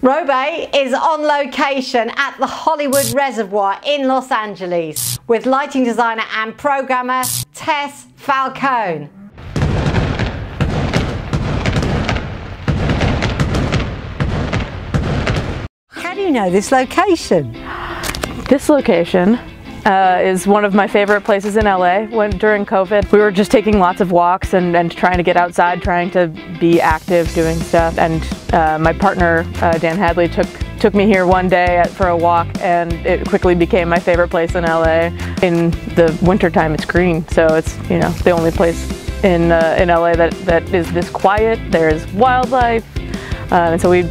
Robe is on location at the Hollywood Reservoir in Los Angeles with lighting designer and programmer Tess Falcone. How do you know this location? This location is one of my favorite places in LA. During COVID, we were just taking lots of walks and trying to get outside, trying to be active, doing stuff. And my partner, Dan Hadley, took me here one day for a walk, and it quickly became my favorite place in LA. In the wintertime, it's green, so it's, you know, the only place in LA that is this quiet. There's wildlife. And so we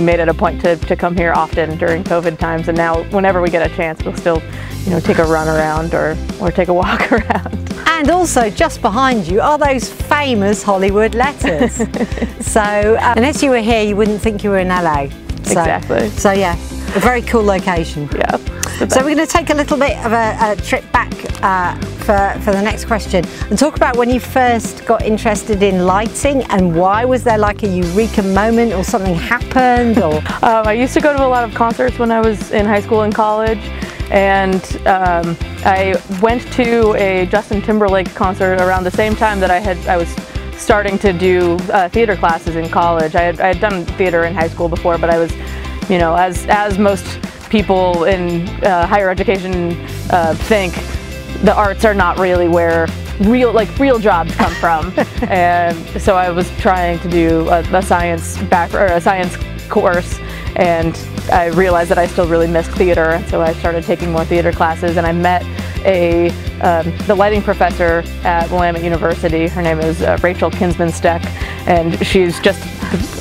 made it a point to come here often during COVID times, and now whenever we get a chance, we'll still, you know, take a run around or take a walk around. And also just behind you are those famous Hollywood letters. So unless you were here, you wouldn't think you were in LA. Exactly. So yeah, a very cool location. Yeah. So we're going to take a little bit of a trip back for the next question and talk about when you first got interested in lighting, and why was there like a eureka moment or something happened? Or I used to go to a lot of concerts when I was in high school and college, and I went to a Justin Timberlake concert around the same time that I was starting to do theater classes in college. I had done theater in high school before, but I was, you know, as most people in higher education think, the arts are not really where real jobs come from. And so I was trying to do a science course, and I realized that I still really missed theater, and so I started taking more theater classes, and I met the lighting professor at Willamette University. Her name is Rachel Kinsman-Steck, and she's just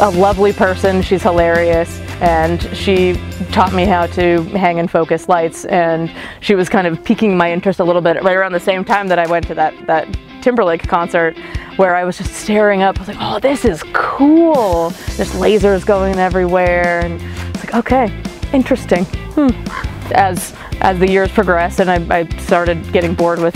a lovely person. She's hilarious, and she taught me how to hang and focus lights, and she was kind of piquing my interest a little bit right around the same time that I went to that Timberlake concert, where I was just staring up. I was like, oh, this is cool. There's lasers going everywhere, and it's like, okay, interesting. As the years progressed and I started getting bored with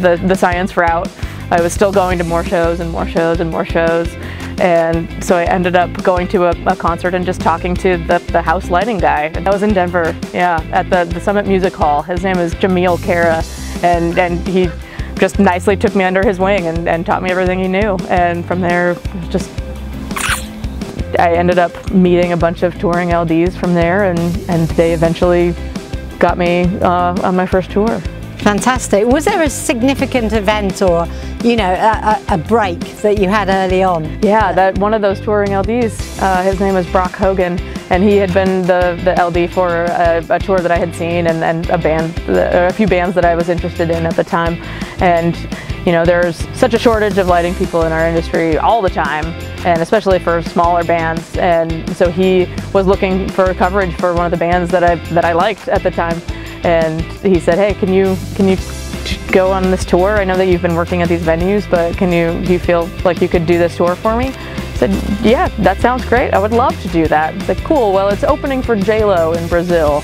the science route, I was still going to more shows and more shows and more shows. And so I ended up going to a concert and just talking to the house lighting guy. And that was in Denver, yeah, at the Summit Music Hall. His name is Jamil Kara, and he just nicely took me under his wing and taught me everything he knew. And from there, I ended up meeting a bunch of touring LDs from there, and they eventually got me on my first tour. Fantastic. Was there a significant event or, you know, a break that you had early on? Yeah, one of those touring LDs, his name was Brock Hogan, and he had been the LD for a tour that I had seen, and a few bands that I was interested in at the time. And you know, there's such a shortage of lighting people in our industry all the time, and especially for smaller bands. And so he was looking for coverage for one of the bands that I liked at the time. And he said, hey, can you go on this tour? I know that you've been working at these venues, but do you feel like you could do this tour for me? I said, yeah, that sounds great. I would love to do that. He's like, cool, well, it's opening for J-Lo in Brazil.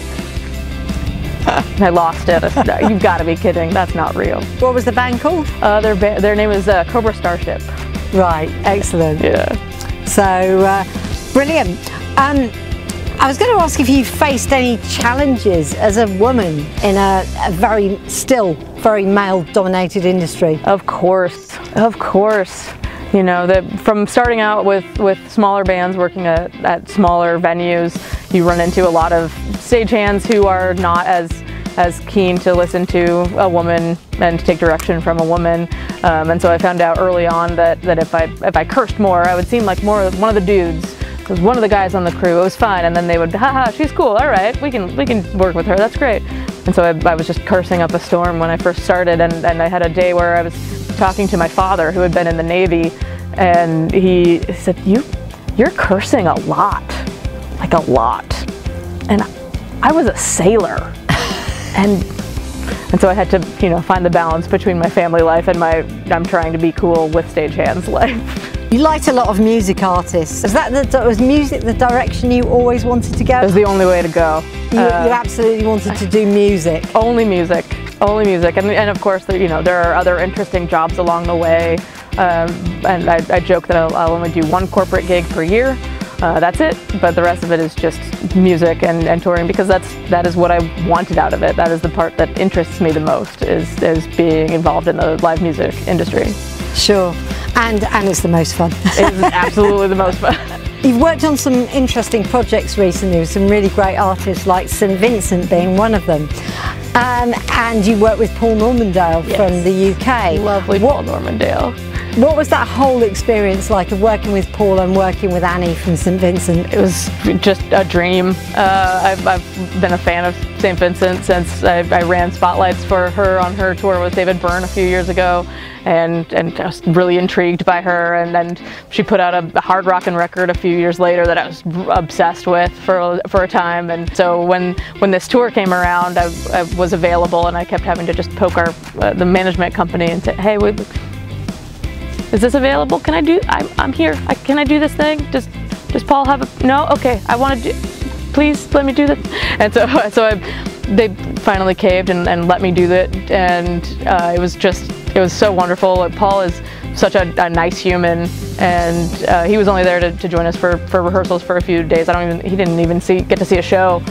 I lost it. You've got to be kidding. That's not real. What was the band called? Their name is Cobra Starship. Right, excellent. Yeah. So, brilliant. I was going to ask if you faced any challenges as a woman in a still very male-dominated industry. Of course, of course. You know, from starting out with smaller bands working at smaller venues, you run into a lot of stagehands who are not as keen to listen to a woman and to take direction from a woman. And so I found out early on that if I cursed more, I would seem like one of the dudes. It was one of the guys on the crew. It was fine, and then they would, haha, she's cool. All right, we can work with her. That's great. And so I was just cursing up a storm when I first started, and I had a day where I was talking to my father, who had been in the Navy, and he said, you're cursing a lot, like a lot. And I was a sailor, and so I had to, you know, find the balance between my family life and I'm trying to be cool with stagehands life. You liked a lot of music artists. Was music the direction you always wanted to go? It was the only way to go. You absolutely wanted to do music. Only music, only music. And of course, you know, there are other interesting jobs along the way. And I joke that I'll only do one corporate gig per year. that's it. But the rest of it is just music and touring, because that is what I wanted out of it. That is the part that interests me the most, is being involved in the live music industry. Sure, and it's the most fun. It is absolutely the most fun. You've worked on some interesting projects recently with some really great artists, like St Vincent being one of them. And you worked with Paul Normandale from the UK. Lovely Paul Normandale. What was that whole experience like of working with Paul and working with Annie from St Vincent? It was just a dream. I've been a fan of St Vincent since I ran spotlights for her on her tour with David Byrne a few years ago, and I was really intrigued by her, and then she put out a hard rockin' record a few years later that I was obsessed with for a time. And so when this tour came around, I was available, and I kept having to just poke the management company and say, hey, is this available? Can I do? I'm here. Can I do this thing? Does Paul have a? No. Okay. I want to do. Please let me do this. And so they finally caved and let me do that. And it was so wonderful. Paul is such a nice human, and he was only there to join us for rehearsals for a few days. He didn't even get to see a show,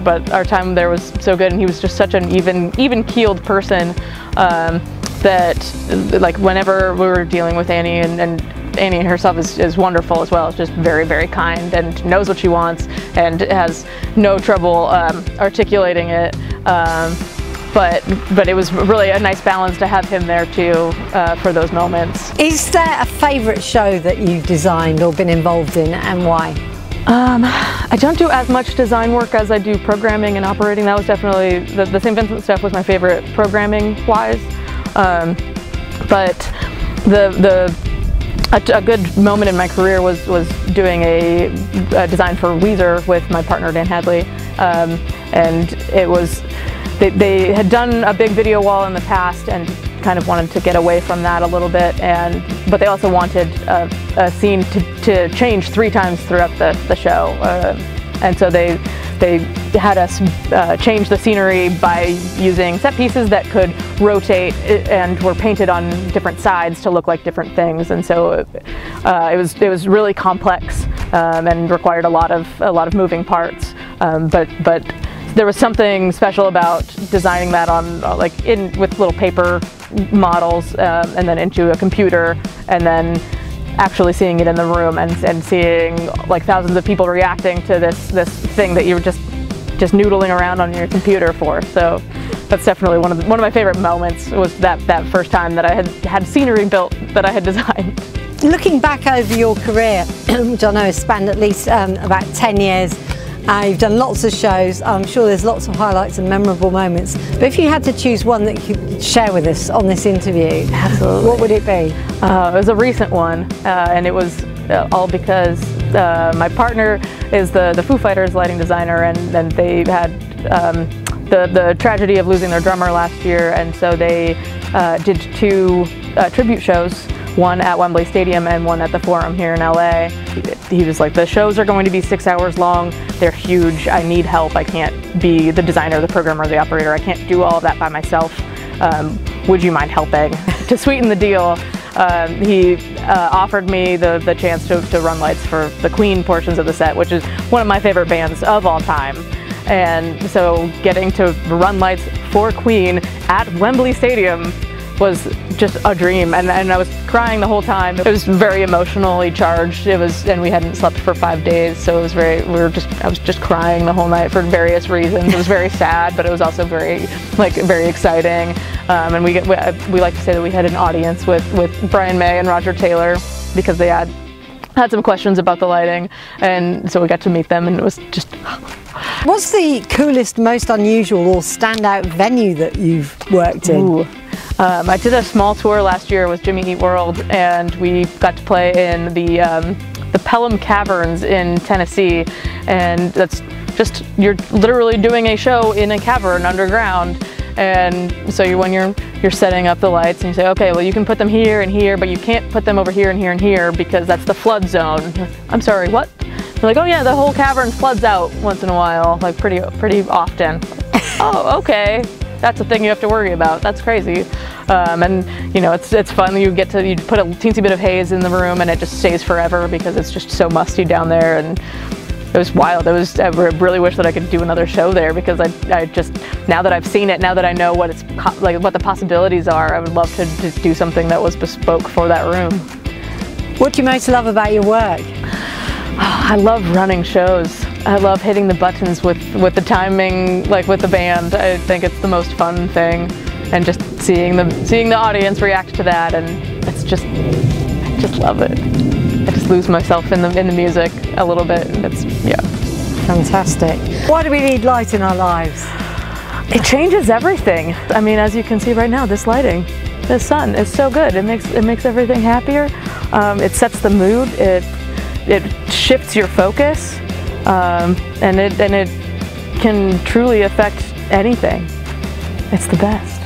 but our time there was so good, and he was just such an even-keeled person. That, like, whenever we were dealing with Annie, and Annie herself is wonderful as well. It's just very, very kind and knows what she wants and has no trouble articulating it. But it was really a nice balance to have him there too for those moments. Is there a favourite show that you've designed or been involved in, and why? I don't do as much design work as I do programming and operating. That was definitely, the St. Vincent stuff was my favorite programming-wise. But a good moment in my career was doing a design for Weezer with my partner Dan Hadley, and it was they had done a big video wall in the past and kind of wanted to get away from that a little bit, but they also wanted a scene to change 3 times throughout the show, and so they had us change the scenery by using set pieces that could rotate and were painted on different sides to look like different things. And so it was really complex and required a lot of moving parts. But there was something special about designing that on with little paper models and then into a computer, and then actually seeing it in the room and seeing like thousands of people reacting to this thing that you were just noodling around on your computer for. So that's definitely one of my favorite moments, was that first time that I had scenery built that I had designed. Looking back over your career, which I know has spanned at least about 10 years, you've done lots of shows. I'm sure there's lots of highlights and memorable moments. But if you had to choose one that you could share with us on this interview, absolutely, what would it be? It was a recent one, and it was all because my partner is the Foo Fighters lighting designer, and they had the tragedy of losing their drummer last year, and so they did 2 tribute shows, one at Wembley Stadium and one at the Forum here in LA. He was like, the shows are going to be 6 hours long, they're huge, I need help, I can't be the designer, the programmer, the operator, I can't do all of that by myself, would you mind helping? To sweeten the deal, he offered me the chance to run lights for the Queen portions of the set, which is one of my favorite bands of all time. And so getting to run lights for Queen at Wembley Stadium was just a dream, and I was crying the whole time. It was very emotionally charged. And we hadn't slept for 5 days, so it was I was just crying the whole night for various reasons. It was very sad, but it was also very exciting. And we like to say that we had an audience with Brian May and Roger Taylor, because they had some questions about the lighting, and so we got to meet them, and it was just... What's the coolest, most unusual or standout venue that you've worked in? Ooh. I did a small tour last year with Jimmy Eat World, and we got to play in the Pelham Caverns in Tennessee, and that's just, you're literally doing a show in a cavern underground. And so when you're setting up the lights, and you say, okay, well, you can put them here and here, but you can't put them over here and here and here because that's the flood zone. I'm sorry, what? They're like, oh yeah, the whole cavern floods out once in a while, like pretty often. Oh, okay. that's a thing you have to worry about. That's crazy. And you know, it's fun. You put a teensy bit of haze in the room and it just stays forever because it's just so musty down there. And it was wild. I really wish that I could do another show there because I just, now that I've seen it, now that I know what it's like, what the possibilities are, I would love to just do something that was bespoke for that room. What do you most love about your work? Oh, I love running shows. I love hitting the buttons with the timing, like with the band. I think it's the most fun thing, and just seeing the audience react to that, and I just love it. I just lose myself in the music a little bit, and it's, yeah. Fantastic. Why do we need light in our lives? It changes everything. I mean, as you can see right now, this lighting, the sun is so good. It makes everything happier. It sets the mood. It shifts your focus, and it can truly affect anything. It's the best.